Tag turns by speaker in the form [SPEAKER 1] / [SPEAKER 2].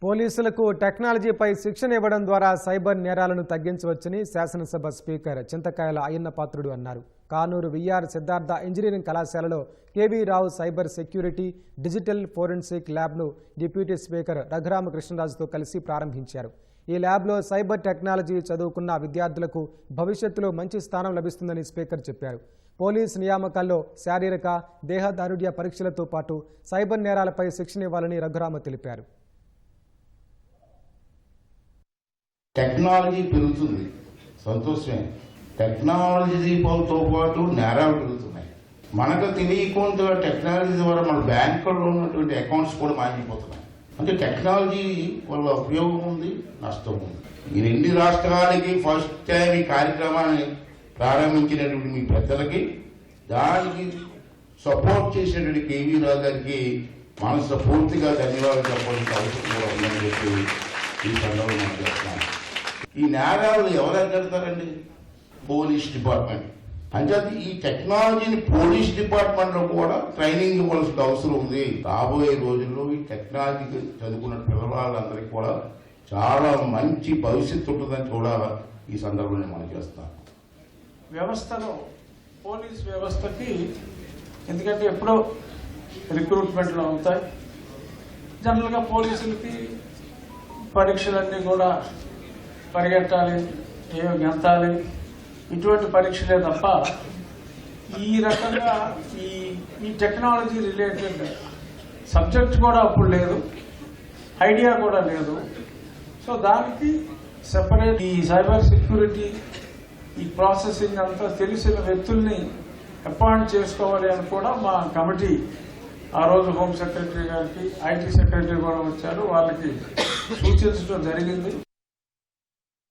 [SPEAKER 1] పోలీసులకు టెక్నాలజీపై శిక్షణ ఇవ్వడం ద్వారా సైబర్ నేరాలను తగ్గించవచ్చని శాసనసభ స్పీకర్ చింతకాయల అయ్యన్న పాత్రుడు అన్నారు. కానూరు విఆర్ సిద్ధార్థ ఇంజనీరింగ్ కళాశాలలో KV Rao cyber security digital forensic ల్యాబ్ను డిప్యూటీ స్పీకర్ రఘురామకృష్ణరాజుతో కలిసి ప్రారంభించారు. ఈ ల్యాబ్లో సైబర్ టెక్నాలజీ చదువుకున్న విద్యార్థులకు భవిష్యత్తులో మంచి స్థానం లభిస్తుందని స్పీకర్ చెప్పారు. పోలీస్ నియామకాల్లో శారీరక దేహదారుఢ్య పరీక్షలతో పాటు సైబర్ నేరాలపై శిక్షణ ఇవ్వాలని రఘురామ తెలిపారు.
[SPEAKER 2] టెక్నాలజీ పెరుగుతుంది, సంతోషమే. టెక్నాలజీతో పాటు నేరాలు పెరుగుతున్నాయి. మనకు తెలియకుండా టెక్నాలజీ ద్వారా మన బ్యాంకుల్లో ఉన్నటువంటి అకౌంట్స్ కూడా మారిపోతున్నాయి. అంటే టెక్నాలజీ వల్ల ఉపయోగం ఉంది, నష్టం ఉంది. ఈ రెండు రాష్ట్రాలకి ఫస్ట్ టైం ఈ కార్యక్రమాన్ని ప్రారంభించినటువంటి మీ పెద్దలకి, దానికి సపోర్ట్ చేసినటువంటి కేవీ రావు గారికి మనస్ఫూర్తిగా ధన్యవాదాలు చెప్పాల్సిన అవసరం కూడా ఉందని చెప్పి ఈ సందర్భంగా చేస్తున్నాను. ఈ నేరాలు ఎవరు ఎక్కడతారండి? Police department. అంటే ఈ టెక్నాలజీని పోలీస్ డిపార్ట్మెంట్లో కూడా ట్రైనింగ్ ఇవ్వాల్సిన అవసరం ఉంది. రాబోయే రోజుల్లో ఈ టెక్నాలజీ చదువుకున్న పిల్లవాళ్ళందరికీ కూడా చాలా మంచి భవిష్యత్తు ఉంటుందని కూడా ఈ సందర్భంలో మనం చేస్తాం.
[SPEAKER 3] వ్యవస్థలో పోలీస్ వ్యవస్థకి, ఎందుకంటే ఎప్పుడో రిక్రూట్మెంట్లు అవుతాయి. జనరల్గా పోలీసులకి పరీక్షలన్నీ కూడా పరిగెట్టాలి, గెంతాలి, ఇటువంటి పరీక్షలే తప్ప ఈ రకంగా ఈ టెక్నాలజీ రిలేటెడ్ సబ్జెక్ట్ కూడా అప్పుడు లేదు, ఐడియా కూడా లేదు. సో దానికి సెపరేట్ ఈ సైబర్ సెక్యూరిటీ, ఈ ప్రాసెసింగ్ అంతా తెలిసిన వ్యక్తుల్ని అపాయింట్ చేసుకోవాలి అని కూడా మా కమిటీ ఆ రోజు హోమ్ సెక్రటరీ గారికి, ఐటీ సెక్రటరీ కూడా వచ్చారు, వాళ్ళకి సూచించడం జరిగింది.